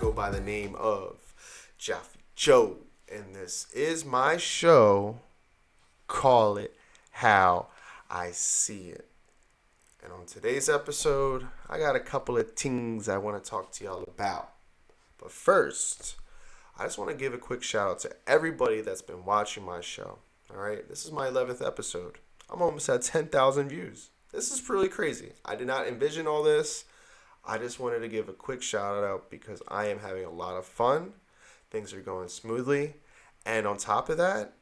go by the name of Joffey Joe, and this is my show. Call it how I see it. And on today's episode, I got a couple of things I want to talk to y'all about. But first, I just want to give a quick shout out to everybody that's been watching my show. All right, this is my 11th episode. I'm almost at 10,000 views. This is really crazy. I did not envision all this. I just wanted to give a quick shout out because I am having a lot of fun. Things are going smoothly. And on top of that,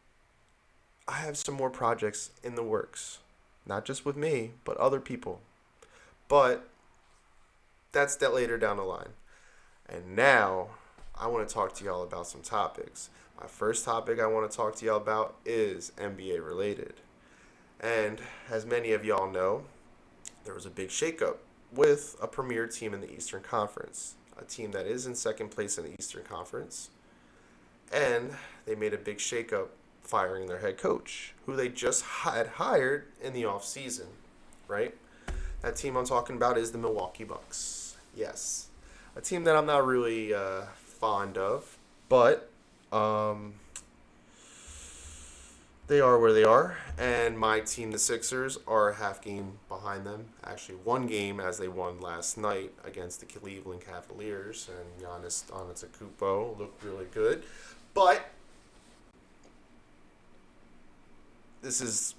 I have some more projects in the works. Not just with me, but other people. But that's that later down the line. And now, I want to talk to y'all about some topics. My first topic I want to talk to y'all about is NBA related. And as many of y'all know, there was a big shakeup with a premier team in the Eastern Conference. A team that is in second place in the Eastern Conference. And they made a big shakeup firing their head coach, who they just had hired in the offseason, right? That team I'm talking about is the Milwaukee Bucks. Yes. A team that I'm not really fond of, but they are where they are, and my team, the Sixers, are a half game behind them. Actually, one game as they won last night against the Cleveland Cavaliers, and Giannis Antetokounmpo looked really good. But this is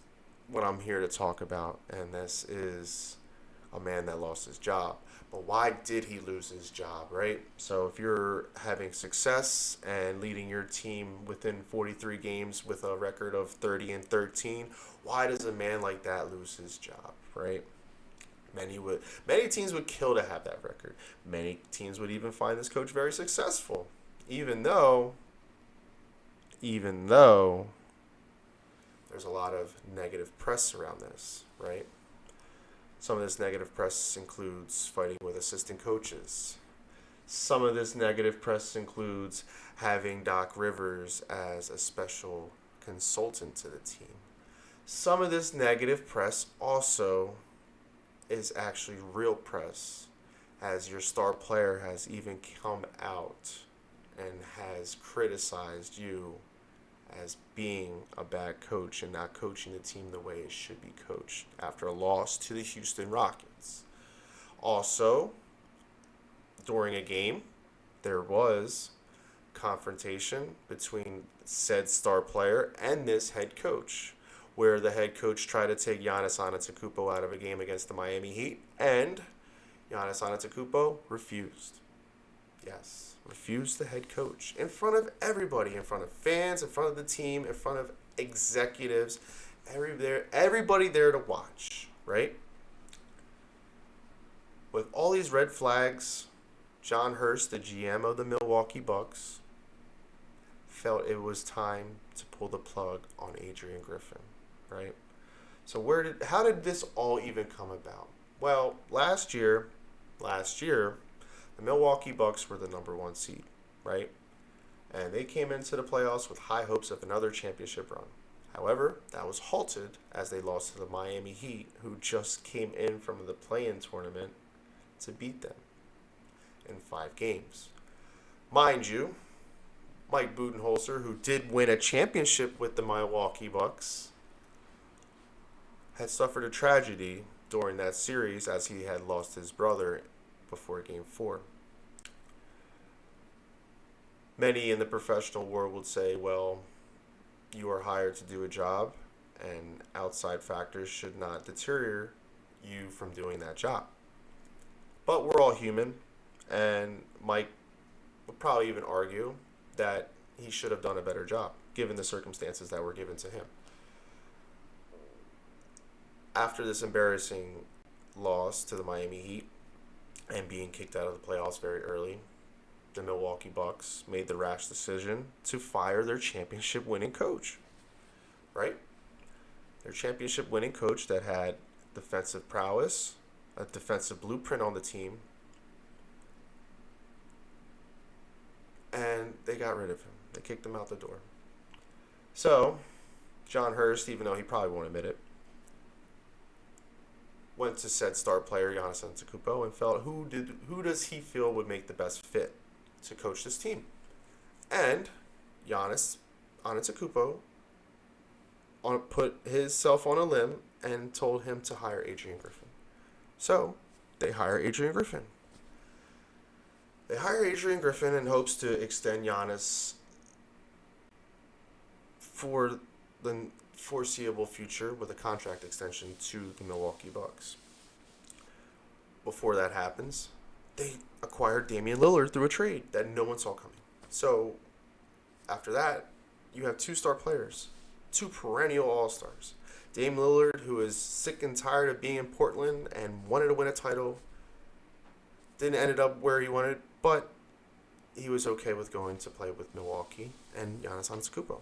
what I'm here to talk about, and this is a man that lost his job. But why did he lose his job, right? So if you're having success and leading your team within 43 games with a record of 30-13, why does a man like that lose his job, right? Many teams would kill to have that record. Many teams would even find this coach very successful, even though there's a lot of negative press around this, right? Some of this negative press includes fighting with assistant coaches. Some of this negative press includes having Doc Rivers as a special consultant to the team. Some of this negative press also is actually real press, as your star player has even come out and has criticized you as being a bad coach and not coaching the team the way it should be coached after a loss to the Houston Rockets. Also, during a game, there was confrontation between said star player and this head coach, where the head coach tried to take Giannis Antetokounmpo out of a game against the Miami Heat, and Giannis Antetokounmpo refused. Yes, refused the head coach in front of everybody, in front of fans, in front of the team, in front of executives, everybody there to watch, right? With all these red flags, John Hurst, the GM of the Milwaukee Bucks, felt it was time to pull the plug on Adrian Griffin, right? So how did this all even come about? Well, last year, the Milwaukee Bucks were the number one seed, right? And they came into the playoffs with high hopes of another championship run. However, that was halted as they lost to the Miami Heat, who just came in from the play-in tournament to beat them in 5 games. Mind you, Mike Budenholzer, who did win a championship with the Milwaukee Bucks, had suffered a tragedy during that series as he had lost his brother before Game 4. Many in the professional world would say, well, you are hired to do a job, and outside factors should not deter you from doing that job. But we're all human, and Mike would probably even argue that he should have done a better job, given the circumstances that were given to him. After this embarrassing loss to the Miami Heat, and being kicked out of the playoffs very early, the Milwaukee Bucks made the rash decision to fire their championship-winning coach, right? Their championship-winning coach that had defensive prowess, a defensive blueprint on the team, and they got rid of him. They kicked him out the door. So, John Hurst, even though he probably won't admit it, went to said star player Giannis Antetokounmpo and felt who does he feel would make the best fit to coach this team. And Giannis Antetokounmpo put himself on a limb and told him to hire Adrian Griffin. So they hire Adrian Griffin. They hire Adrian Griffin in hopes to extend Giannis for the foreseeable future with a contract extension to the Milwaukee Bucks. Before that happens, they acquired Damian Lillard through a trade that no one saw coming. So after that, you have two star players, two perennial all-stars. Dame Lillard, who is sick and tired of being in Portland and wanted to win a title, didn't end up where he wanted, but he was okay with going to play with Milwaukee and Giannis Antetokounmpo.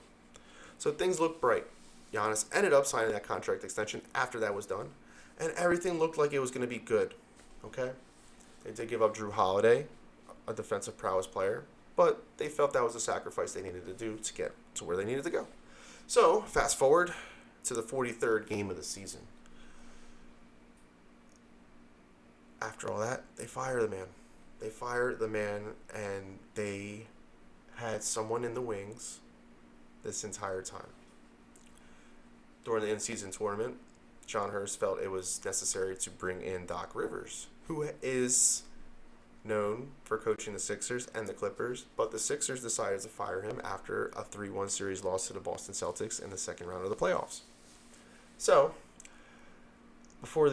So things looked bright. Giannis ended up signing that contract extension after that was done, and everything looked like it was going to be good. Okay? They did give up Drew Holiday, a defensive prowess player, but they felt that was a sacrifice they needed to do to get to where they needed to go. So, fast forward to the 43rd game of the season. After all that, they fire the man. They fire the man, and they had someone in the wings this entire time. During the in-season tournament, John Hurst felt it was necessary to bring in Doc Rivers, who is known for coaching the Sixers and the Clippers, but the Sixers decided to fire him after a 3-1 series loss to the Boston Celtics in the second round of the playoffs. So, before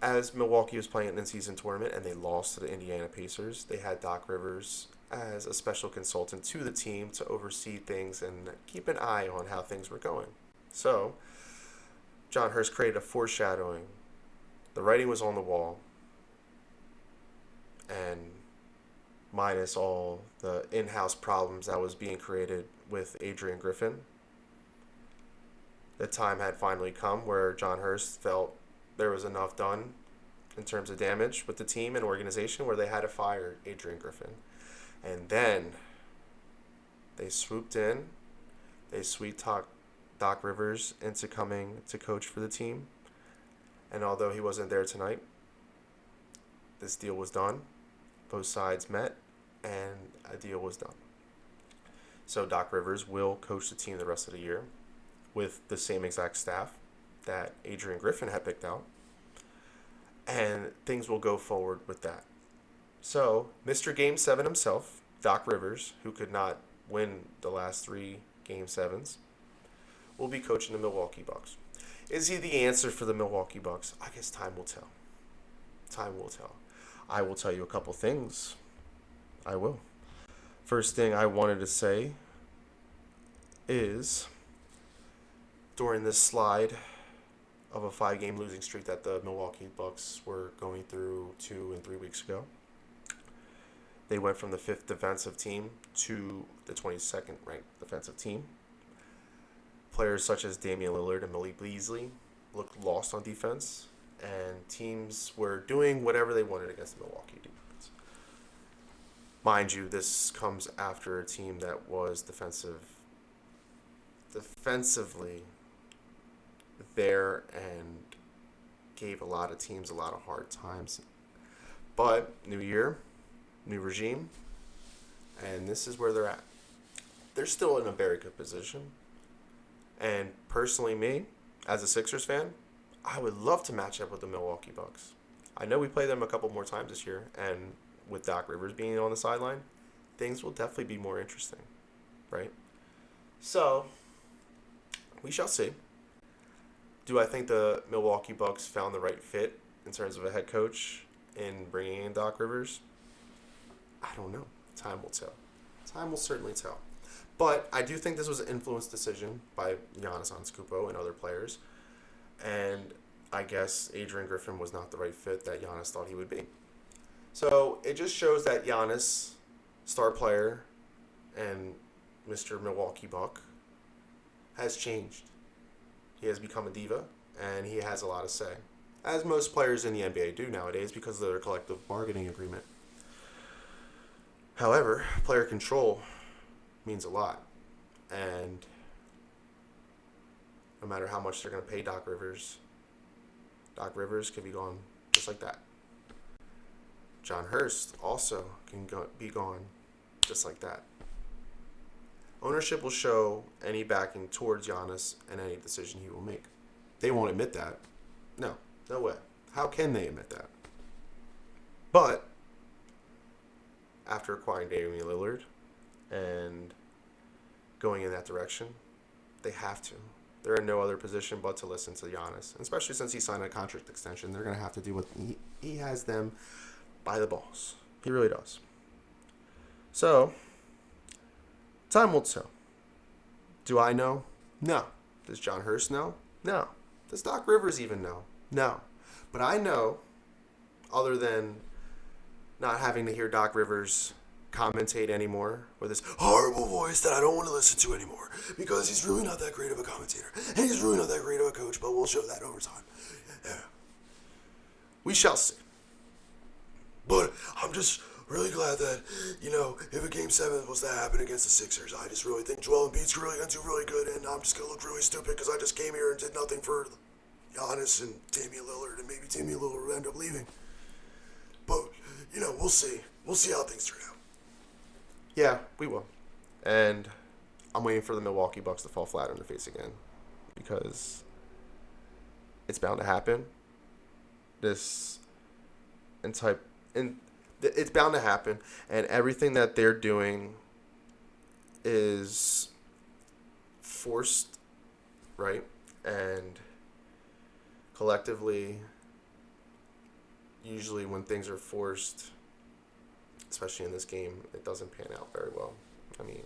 as Milwaukee was playing an in-season tournament and they lost to the Indiana Pacers, they had Doc Rivers as a special consultant to the team to oversee things and keep an eye on how things were going. So, John Hurst created a foreshadowing. The writing was on the wall, and minus all the in-house problems that was being created with Adrian Griffin, the time had finally come where John Hurst felt there was enough done in terms of damage with the team and organization where they had to fire Adrian Griffin. And then they swooped in. They sweet-talked Doc Rivers into coming to coach for the team. And although he wasn't there tonight, this deal was done. Both sides met, and a deal was done. So Doc Rivers will coach the team the rest of the year with the same exact staff that Adrian Griffin had picked out. And things will go forward with that. So, Mr. Game 7 himself, Doc Rivers, who could not win the last 3 Game 7s, will be coaching the Milwaukee Bucks. Is he the answer for the Milwaukee Bucks? I guess time will tell. Time will tell. I will tell you a couple things. I will. First thing I wanted to say is, during this slide of a 5-game losing streak that the Milwaukee Bucks were going through 2 and 3 weeks ago, they went from the 5th defensive team to the 22nd ranked defensive team. Players such as Damian Lillard and Malik Beasley looked lost on defense, and teams were doing whatever they wanted against the Milwaukee defense. Mind you, this comes after a team that was defensively there and gave a lot of teams a lot of hard times. But new year, new regime, and this is where they're at. They're still in a very good position. And personally, me, as a Sixers fan, I would love to match up with the Milwaukee Bucks. I know we play them a couple more times this year, and with Doc Rivers being on the sideline, things will definitely be more interesting, right? So, we shall see. Do I think the Milwaukee Bucks found the right fit in terms of a head coach in bringing in Doc Rivers? I don't know. Time will tell. Time will certainly tell. But I do think this was an influenced decision by Giannis Antetokounmpo and other players. And I guess Adrian Griffin was not the right fit that Giannis thought he would be. So it just shows that Giannis, star player, and Mr. Milwaukee Buck, has changed. He has become a diva, and he has a lot to say, as most players in the NBA do nowadays because of their collective bargaining agreement. However, player control means a lot, and no matter how much they're going to pay Doc Rivers could be gone just like that. John Hurst also can be gone just like that. Ownership will show any backing towards Giannis and any decision he will make. They won't admit that. No way. How can they admit that? But after acquiring Damian Lillard and going in that direction, they have to. They're in no other position but to listen to Giannis. And especially since he signed a contract extension, they're going to have to do what he has them by the balls. He really does. So, time will tell. Do I know? No. Does John Hurst know? No. Does Doc Rivers even know? No. But I know, other than not having to hear Doc Rivers commentate anymore with his horrible voice that I don't want to listen to anymore because he's really not that great of a commentator and he's really not that great of a coach, but we'll show that over time. Yeah. We shall see. But I'm just really glad that, if a Game 7 was to happen against the Sixers, I just really think Joel Embiid's really going to do really good, and I'm just going to look really stupid because I just came here and did nothing for Giannis and Damian Lillard, and maybe Damian Lillard will end up leaving. But, we'll see. We'll see how things turn out. Yeah, we will. And I'm waiting for the Milwaukee Bucks to fall flat on their face again because it's bound to happen. It's bound to happen, and everything that they're doing is forced, right? And collectively, usually when things are forced, especially in this game, it doesn't pan out very well. I mean,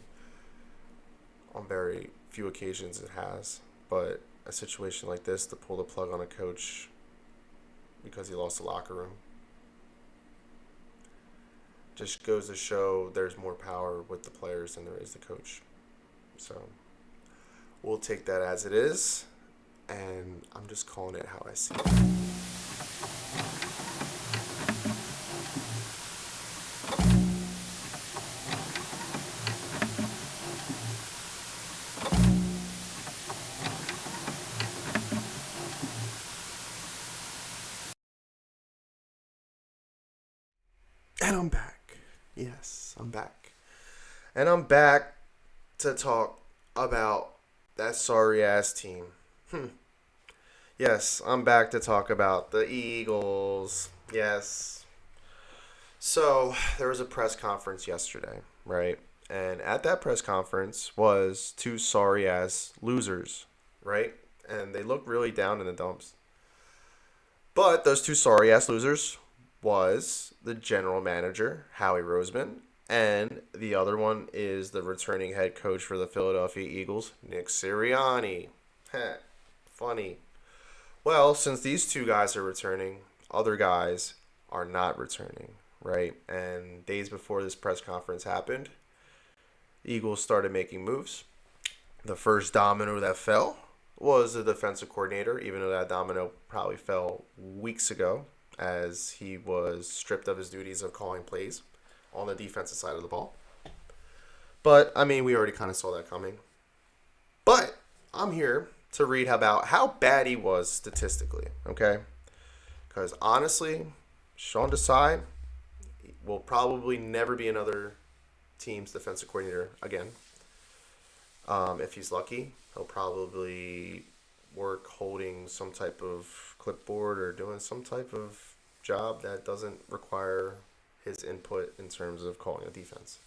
on very few occasions it has, but a situation like this, to pull the plug on a coach because he lost the locker room, just goes to show there's more power with the players than there is the coach. So we'll take that as it is, and I'm just calling it how I see it. And I'm back. Yes, I'm back. And I'm back to talk about that sorry-ass team. Yes, I'm back to talk about the Eagles. Yes. So, there was a press conference yesterday, right? And at that press conference was two sorry-ass losers, right? And they looked really down in the dumps. But those two sorry-ass losers was the general manager, Howie Roseman, and the other one is the returning head coach for the Philadelphia Eagles, Nick Sirianni. Funny. Well, since these two guys are returning, other guys are not returning, right? And days before this press conference happened, the Eagles started making moves. The first domino that fell was the defensive coordinator, even though that domino probably fell weeks ago, as he was stripped of his duties of calling plays on the defensive side of the ball. But, I mean, we already kind of saw that coming. But I'm here to read about how bad he was statistically, okay? Because, honestly, Sean Desai will probably never be another team's defensive coordinator again. If he's lucky, he'll probably work holding some type of clipboard or doing some type of job that doesn't require his input in terms of calling a defense.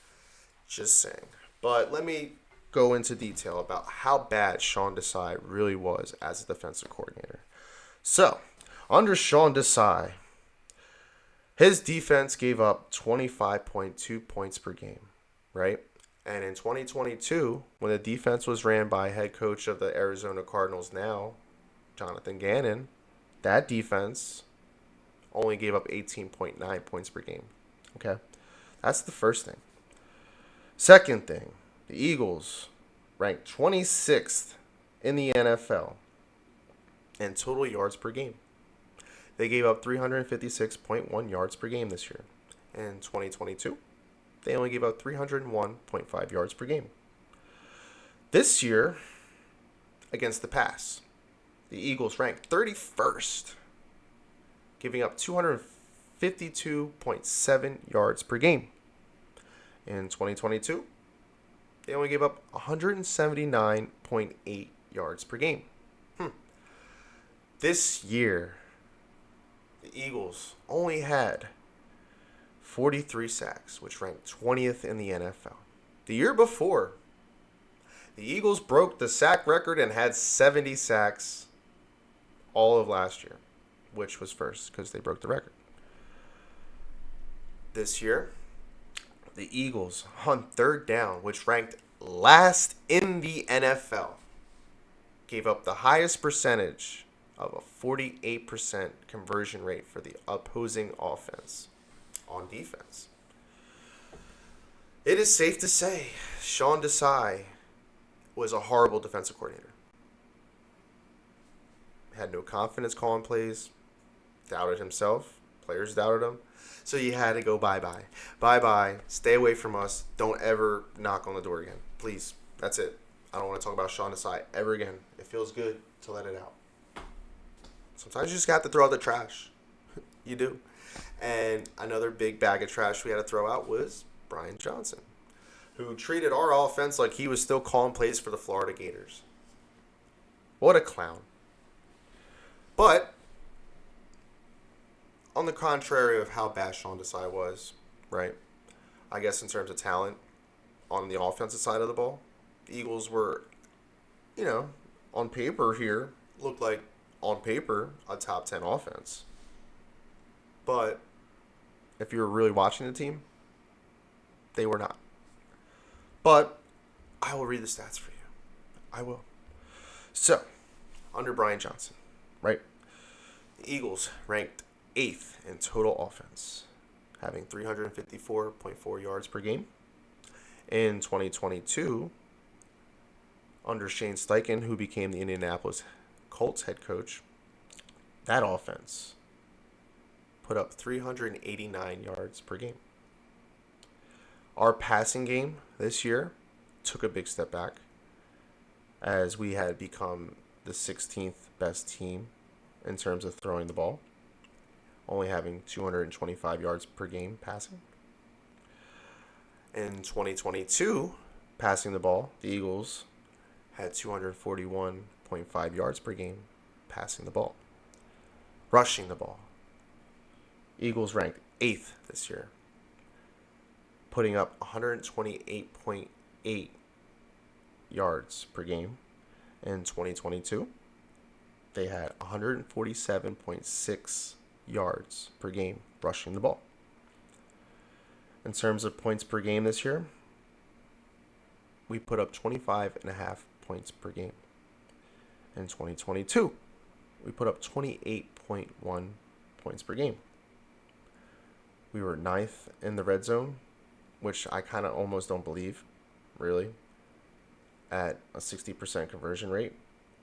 Just saying. But let me go into detail about how bad Sean Desai really was as a defensive coordinator. So, under Sean Desai, his defense gave up 25.2 points per game, right? And in 2022, when the defense was ran by head coach of the Arizona Cardinals now, Jonathan Gannon, that defense only gave up 18.9 points per game. Okay? That's the first thing. Second thing, the Eagles ranked 26th in the NFL in total yards per game. They gave up 356.1 yards per game this year. In 2022, they only gave up 301.5 yards per game. This year, against the pass, the Eagles ranked 31st, giving up 252.7 yards per game. In 2022, they only gave up 179.8 yards per game. This year, the Eagles only had 43 sacks, which ranked 20th in the NFL. The year before, the Eagles broke the sack record and had 70 sacks all of last year, which was first because they broke the record. This year, the Eagles on third down, which ranked last in the NFL, gave up the highest percentage of a 48% conversion rate for the opposing offense on defense. It is safe to say Sean Desai was a horrible defensive coordinator. Had no confidence calling plays, doubted himself, players doubted him. So you had to go bye-bye. Bye-bye. Stay away from us. Don't ever knock on the door again. Please. That's it. I don't want to talk about Sean Desai ever again. It feels good to let it out. Sometimes you just got to throw out the trash. You do. And another big bag of trash we had to throw out was Brian Johnson, who treated our offense like he was still calling plays for the Florida Gators. What a clown. But on the contrary of how bad Sean Desai was, right? I guess in terms of talent on the offensive side of the ball, the Eagles were, on paper here, looked like, on paper, a top 10 offense. But if you were really watching the team, they were not. But I will read the stats for you. I will. So, under Brian Johnson, right? The Eagles ranked 8th in total offense, having 354.4 yards per game. In 2022, under Shane Steichen, who became the Indianapolis Colts head coach, that offense put up 389 yards per game. Our passing game this year took a big step back as we had become the 16th best team in terms of throwing the ball, only having 225 yards per game passing. In 2022, passing the ball, the Eagles had 241.5 yards per game passing the ball. Rushing the ball, Eagles ranked 8th this year, putting up 128.8 yards per game. In 2022, they had 147.6 yards per game rushing the ball. In terms of points per game this year, we put up 25.5 points per game. In 2022, we put up 28.1 points per game. We were 9th in the red zone, which I kind of almost don't believe, really, at a 60% conversion rate.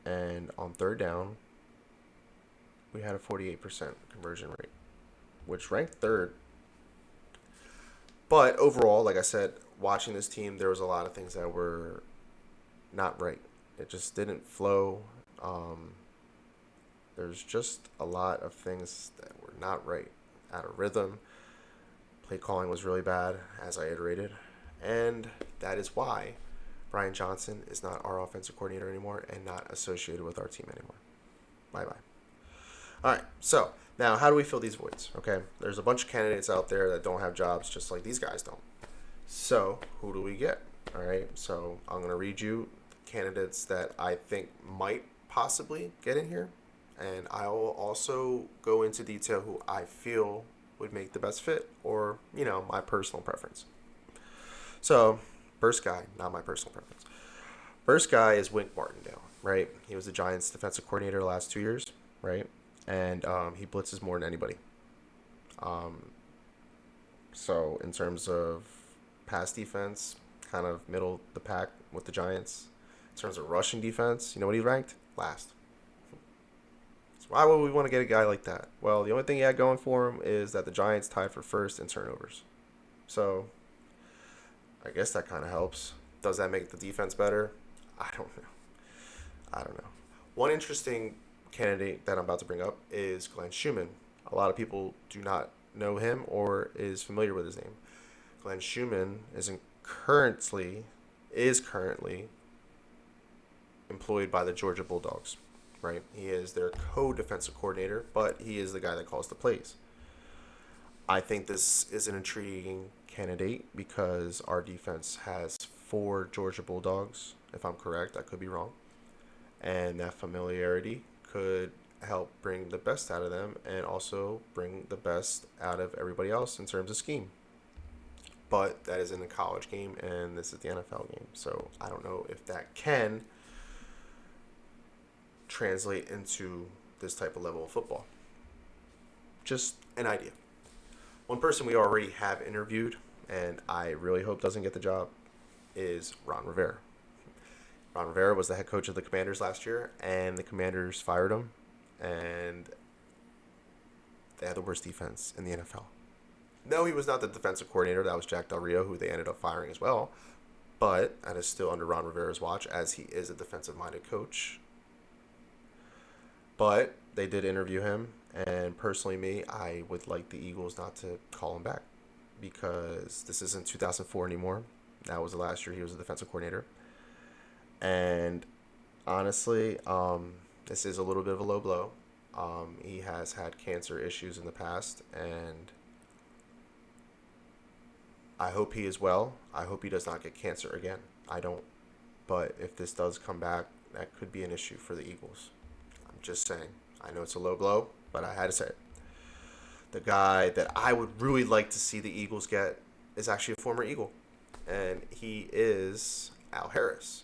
And on third down, we had a 48% conversion rate, which ranked third. But overall, like I said, watching this team, there was a lot of things that were not right. It just didn't flow. There's just a lot of things that were not right. Out of rhythm. Play calling was really bad, as I iterated. And that is why Brian Johnson is not our offensive coordinator anymore and not associated with our team anymore. Bye-bye. All right, so now how do we fill these voids? Okay, there's a bunch of candidates out there that don't have jobs just like these guys don't. So who do we get? All right, so I'm going to read you candidates that I think might possibly get in here. And I will also go into detail who I feel would make the best fit or, my personal preference. So, first guy, not my personal preference. First guy is Wink Martindale, right? He was the Giants' defensive coordinator the last 2 years, right? And he blitzes more than anybody. So, in terms of pass defense, kind of middle of the pack with the Giants. In terms of rushing defense, you know what he ranked? Last. So why would we want to get a guy like that? Well, the only thing he had going for him is that the Giants tied for first in turnovers. So, I guess that kind of helps. Does that make the defense better? I don't know. One interesting candidate that I'm about to bring up is Glenn Schumann. A lot of people do not know him or is familiar with his name. Glenn Schumann is currently employed by the Georgia Bulldogs, right? He is their co-defensive coordinator, but he is the guy that calls the plays. I think this is an intriguing candidate because our defense has 4 Georgia Bulldogs, if I'm correct. I could be wrong. And that familiarity could help bring the best out of them and also bring the best out of everybody else in terms of scheme. But that is in a college game, and this is the NFL game. So I don't know if that can translate into this type of level of football. Just an idea. One person we already have interviewed, and I really hope doesn't get the job, is Ron Rivera. Ron Rivera was the head coach of the Commanders last year, and the Commanders fired him, and they had the worst defense in the NFL. No, he was not the defensive coordinator. That was Jack Del Rio, who they ended up firing as well. But that is still under Ron Rivera's watch, as he is a defensive-minded coach. But they did interview him, and personally, I would like the Eagles not to call him back because this isn't 2004 anymore. That was the last year he was a defensive coordinator. And honestly, this is a little bit of a low blow. He has had cancer issues in the past, and I hope he is well. I hope he does not get cancer again. I don't. But if this does come back, that could be an issue for the Eagles. I'm just saying. I know it's a low blow, but I had to say it. The guy that I would really like to see the Eagles get is actually a former Eagle, and he is Al Harris.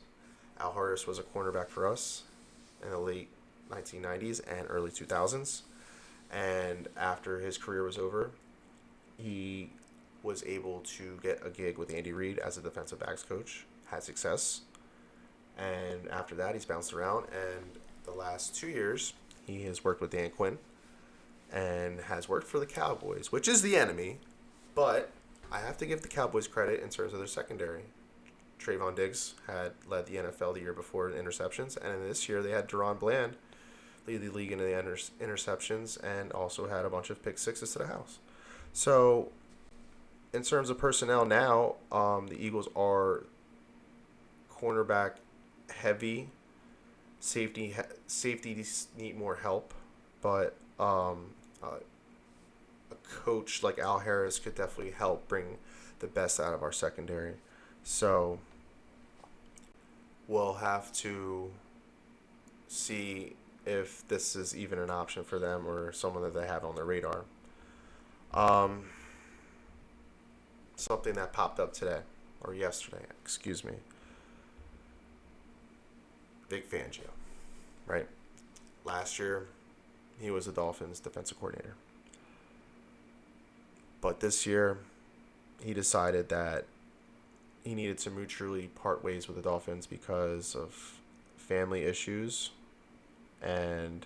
Al Harris was a cornerback for us in the late 1990s and early 2000s, and after his career was over, he was able to get a gig with Andy Reid as a defensive backs coach, had success, and after that he's bounced around, and the last 2 years he has worked with Dan Quinn and has worked for the Cowboys, which is the enemy, but I have to give the Cowboys credit in terms of their secondary. Trayvon Diggs had led the NFL the year before in interceptions, and this year they had Deron Bland lead the league in the interceptions and also had a bunch of pick sixes to the house. So in terms of personnel now, the Eagles are cornerback heavy. Safeties need more help, but a coach like Al Harris could definitely help bring the best out of our secondary. So we'll have to see if this is even an option for them or someone that they have on their radar. Something that popped up today, or yesterday, excuse me. Vic Fangio, right? Last year, he was the Dolphins' defensive coordinator. But this year, he decided that he needed to mutually part ways with the Dolphins because of family issues and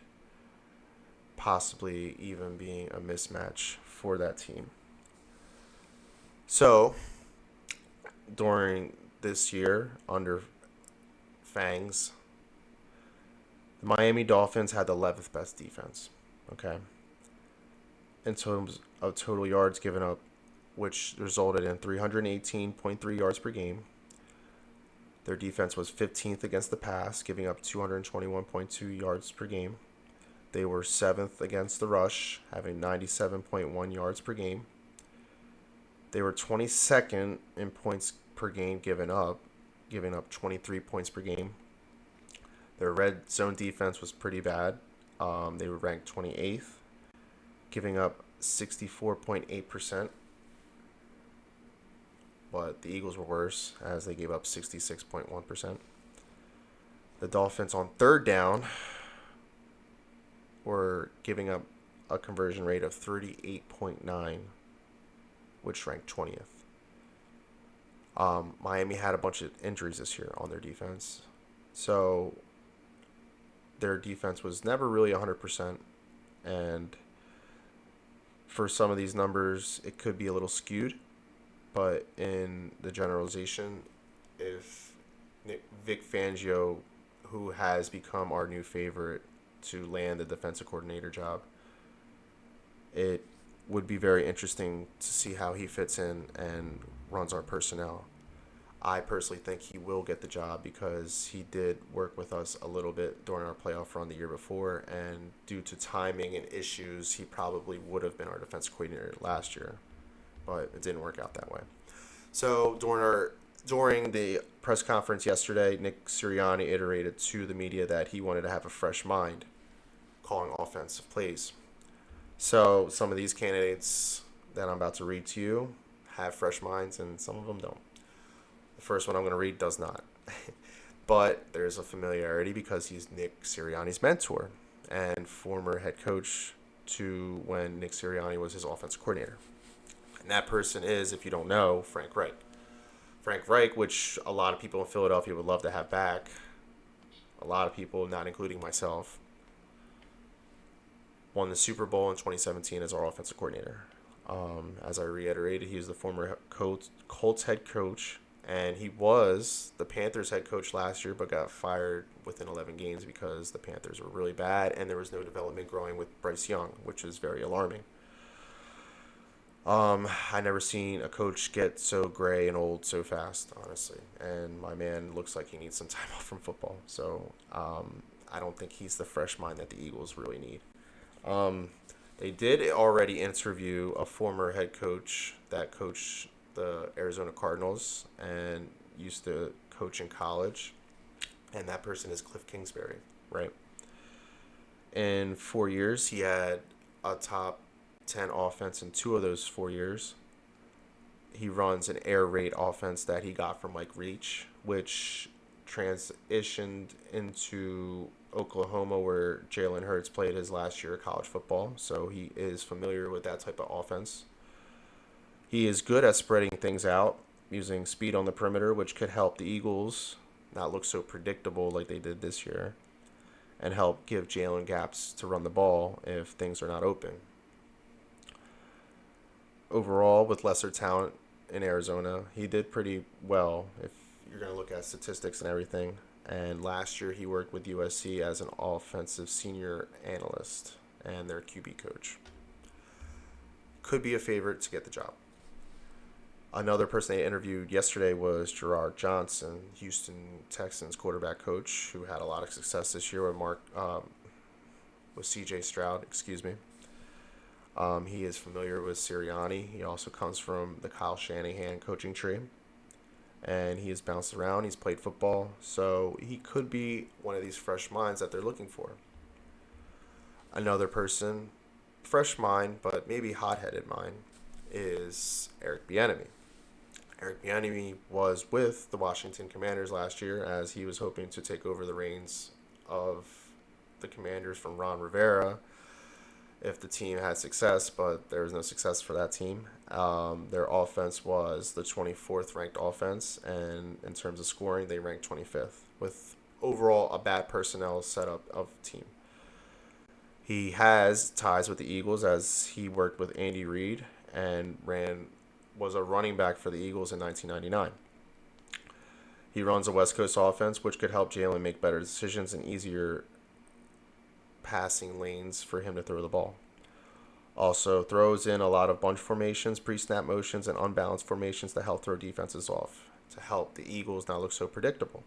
possibly even being a mismatch for that team. So, during this year, under Fangs, the Miami Dolphins had the 11th best defense, okay? In terms of total yards given up, which resulted in 318.3 yards per game. Their defense was 15th against the pass, giving up 221.2 yards per game. They were 7th against the rush, having 97.1 yards per game. They were 22nd in points per game giving up 23 points per game. Their red zone defense was pretty bad. They were ranked 28th, giving up 64.8%. But the Eagles were worse, as they gave up 66.1%. The Dolphins on third down were giving up a conversion rate of 38.9, which ranked 20th. Miami had a bunch of injuries this year on their defense. So their defense was never really 100%. And for some of these numbers, it could be a little skewed. But in the generalization, if Vic Fangio, who has become our new favorite to land the defensive coordinator job, it would be very interesting to see how he fits in and runs our personnel. I personally think he will get the job because he did work with us a little bit during our playoff run the year before, and due to timing and issues, he probably would have been our defense coordinator last year, but it didn't work out that way. So during the press conference yesterday, Nick Sirianni iterated to the media that he wanted to have a fresh mind calling offensive plays. So some of these candidates that I'm about to read to you have fresh minds, and some of them don't. The first one I'm going to read does not. But there's a familiarity because he's Nick Sirianni's mentor and former head coach to when Nick Sirianni was his offensive coordinator. And that person is, if you don't know, Frank Reich. Frank Reich, which a lot of people in Philadelphia would love to have back. A lot of people, not including myself, won the Super Bowl in 2017 as our offensive coordinator. As I reiterated, he was the former Colts head coach, and he was the Panthers head coach last year, but got fired within 11 games because the Panthers were really bad, and there was no development growing with Bryce Young, which is very alarming. I never seen a coach get so gray and old so fast, honestly. And my man looks like he needs some time off from football. So I don't think he's the fresh mind that the Eagles really need. They did already interview a former head coach that coached the Arizona Cardinals and used to coach in college. And that person is Cliff Kingsbury, right? In 4 years, he had a top 10 offense in 2 of those 4 years. He runs an air raid offense that he got from Mike Reach, which transitioned into Oklahoma, where Jalen Hurts played his last year of college football. So he is familiar with that type of offense. He is good at spreading things out, using speed on the perimeter, which could help the Eagles not look so predictable like they did this year, and help give Jalen gaps to run the ball if things are not open. Overall, with lesser talent in Arizona, he did pretty well if you're going to look at statistics and everything. And last year, he worked with USC as an offensive senior analyst and their QB coach. Could be a favorite to get the job. Another person they interviewed yesterday was Gerard Johnson, Houston Texans quarterback coach, who had a lot of success this year with C.J. Stroud. He is familiar with Sirianni. He also comes from the Kyle Shanahan coaching tree. And he has bounced around. He's played football. So he could be one of these fresh minds that they're looking for. Another person, fresh mind, but maybe hot-headed mind, is Eric Bieniemy. Eric Bieniemy was with the Washington Commanders last year as he was hoping to take over the reins of the Commanders from Ron Rivera if the team had success, but there was no success for that team. Their offense was the 24th ranked offense, and in terms of scoring, they ranked 25th, with overall a bad personnel setup of the team. He has ties with the Eagles as he worked with Andy Reid and was a running back for the Eagles in 1999. He runs a West Coast offense, which could help Jalen make better decisions and easier passing lanes for him to throw the ball. Also throws in a lot of bunch formations, pre-snap motions, and unbalanced formations to help throw defenses off, to help the Eagles not look so predictable.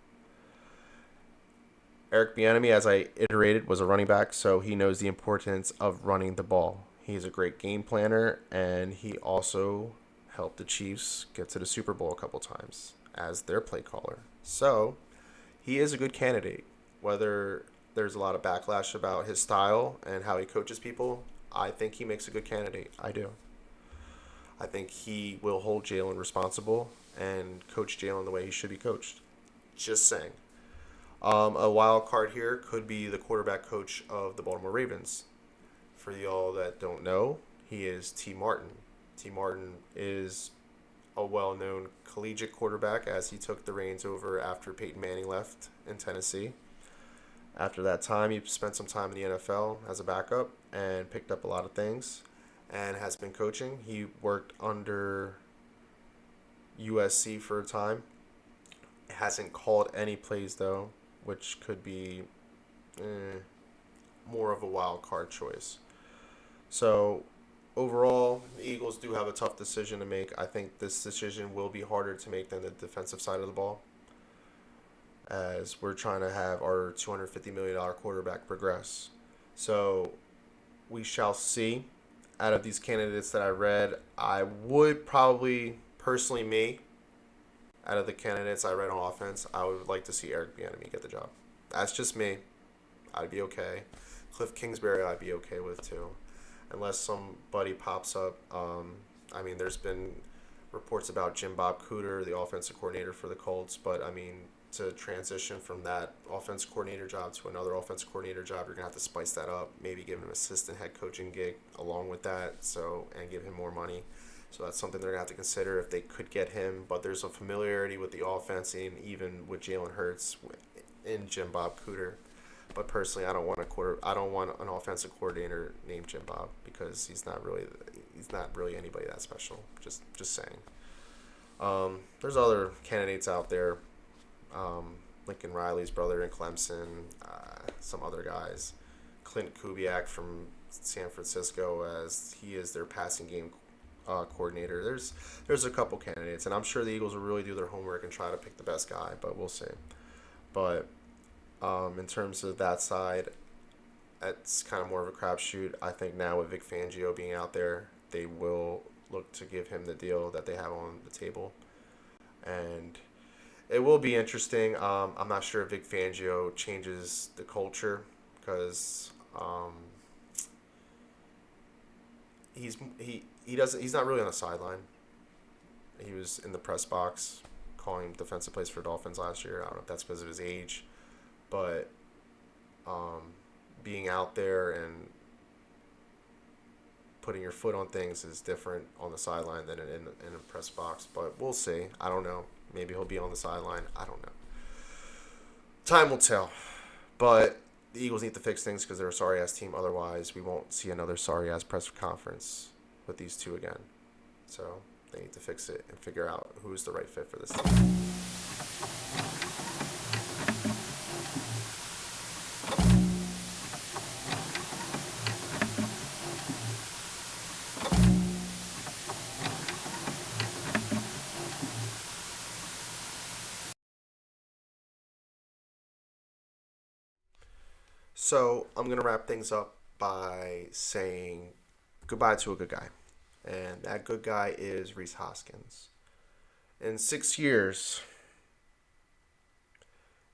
Eric Bieniemy, as I iterated, was a running back, so he knows the importance of running the ball. He's a great game planner, and he also helped the Chiefs get to the Super Bowl a couple times as their play caller. So he is a good candidate. Whether there's a lot of backlash about his style and how he coaches people, I think he makes a good candidate. I do. I think he will hold Jalen responsible and coach Jalen the way he should be coached. Just saying. A wild card here could be the quarterback coach of the Baltimore Ravens. For y'all that don't know, he is T. Martin. T. Martin is a well-known collegiate quarterback as he took the reins over after Peyton Manning left in Tennessee. After that time, he spent some time in the NFL as a backup and picked up a lot of things and has been coaching. He worked under USC for a time. Hasn't called any plays, though, which could be more of a wild card choice. So overall, the Eagles do have a tough decision to make. I think this decision will be harder to make than the defensive side of the ball, as we're trying to have our $250 million quarterback progress. So we shall see. Out of these candidates that I read, I would probably, personally, me, out of the candidates I read on offense, I would like to see Eric Bieniemy get the job. That's just me. I'd be okay. Cliff Kingsbury, I'd be okay with too, unless somebody pops up. There's been reports about Jim Bob Cooter, the offensive coordinator for the Colts, but to transition from that offensive coordinator job to another offensive coordinator job, you're gonna have to spice that up. Maybe give him an assistant head coaching gig along with that, and give him more money. So that's something they're gonna have to consider if they could get him. But there's a familiarity with the offense, and even with Jalen Hurts in Jim Bob Cooter. But personally, I don't want an offensive coordinator named Jim Bob, because he's not really anybody that special. Just saying. There's other candidates out there. Lincoln Riley's brother in Clemson, some other guys. Clint Kubiak from San Francisco, as he is their passing game coordinator. There's a couple candidates, and I'm sure the Eagles will really do their homework and try to pick the best guy, but we'll see. But in terms of that side, it's kind of more of a crapshoot. I think now with Vic Fangio being out there, they will look to give him the deal that they have on the table. And it will be interesting. I'm not sure if Vic Fangio changes the culture, because he's not really on the sideline. He was in the press box calling defensive plays for Dolphins last year. I don't know if that's because of his age, but being out there and putting your foot on things is different on the sideline than in a press box. But we'll see. I don't know. Maybe he'll be on the sideline. I don't know. Time will tell. But the Eagles need to fix things, because they're a sorry-ass team. Otherwise, we won't see another sorry-ass press conference with these two again. So they need to fix it and figure out who's the right fit for this team. So I'm going to wrap things up by saying goodbye to a good guy. And that good guy is Rhys Hoskins. In 6 years,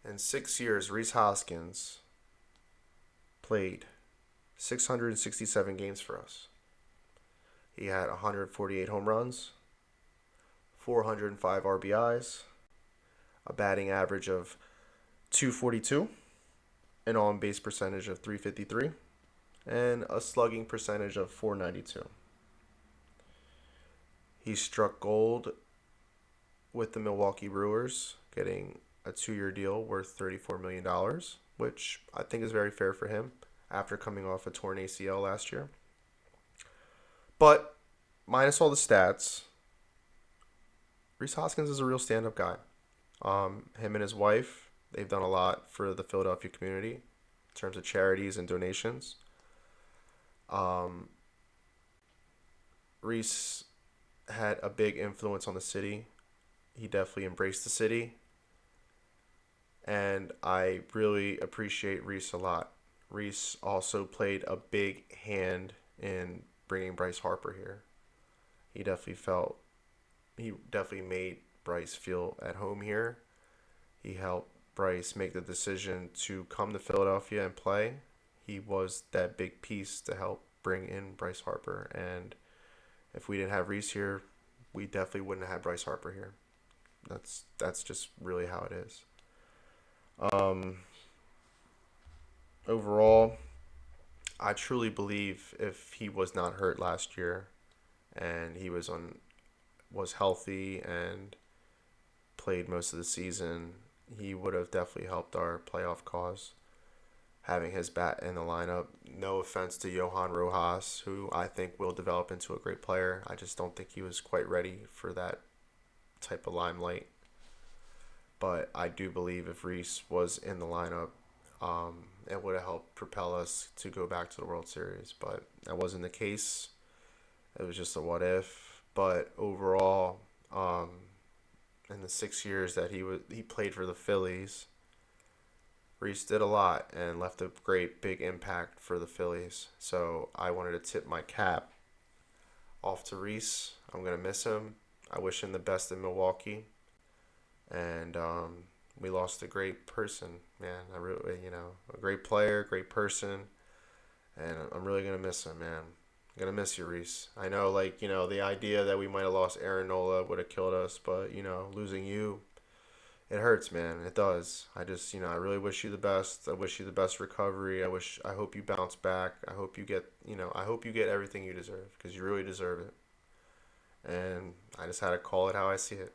Rhys Hoskins played 667 games for us. He had 148 home runs, 405 RBIs, a batting average of 242, an on-base percentage of 353, and a slugging percentage of 492. He struck gold with the Milwaukee Brewers, getting a 2-year deal worth $34 million, which I think is very fair for him after coming off a torn ACL last year. But minus all the stats, Rhys Hoskins is a real stand-up guy. Him and his wife, they've done a lot for the Philadelphia community in terms of charities and donations. Rhys had a big influence on the city. He definitely embraced the city. And I really appreciate Rhys a lot. Rhys also played a big hand in bringing Bryce Harper here. He definitely made Bryce feel at home here. He helped Bryce make the decision to come to Philadelphia and play. He was that big piece to help bring in Bryce Harper. And if we didn't have Rhys here, we definitely wouldn't have had Bryce Harper here. That's just really how it is. Overall, I truly believe if he was not hurt last year and he was healthy and played most of the season, he would have definitely helped our playoff cause. Having his bat in the lineup, no offense to Johan Rojas, who I think will develop into a great player. I just don't think he was quite ready for that type of limelight. But I do believe if Rhys was in the lineup, it would have helped propel us to go back to the World Series. But that wasn't the case. It was just a what if. But overall, in the 6 years that he played for the Phillies, Reese did a lot and left a great big impact for the Phillies. So I wanted to tip my cap off to Reese. I'm gonna miss him. I wish him the best in Milwaukee. And we lost a great person, man. I really, a great player, great person, and I'm really gonna miss him, man. I'm gonna miss you, Reese. I know, like, the idea that we might have lost Aaron Nola would have killed us, but losing you, it hurts, man. It does. I just, I really wish you the best. I wish you the best recovery. I hope you bounce back. I hope you get everything you deserve because you really deserve it. And I just had to call it how I see it.